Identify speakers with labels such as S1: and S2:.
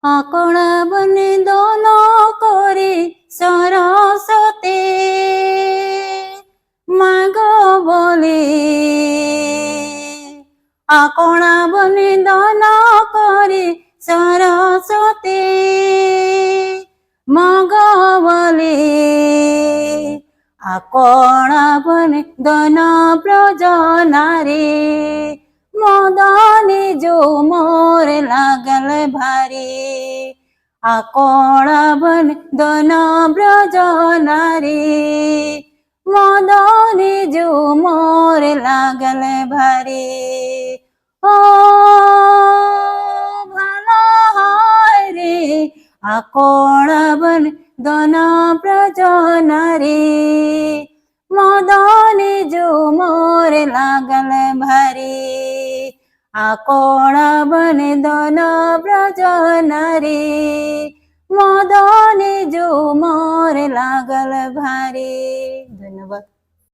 S1: আকড়া বনে দন করে সরস্বতী মাগ বলে, আকড়া বনে দন করে সরস্বতী মাগ বলে, আকড়া বনে দন ব্রজ নারী মদনে जो मोर लागल भारी। আকড়া বন দন ব্রজ নারী মদনে जो मोर लागल भारी। ও ভালো হয় রে আকড়া বন দন ব্রজ নারী মদনে जो मोर लागल भारी। আকড়া বন দন ব্রজ নারী মদনে जो मोर लागल भारी।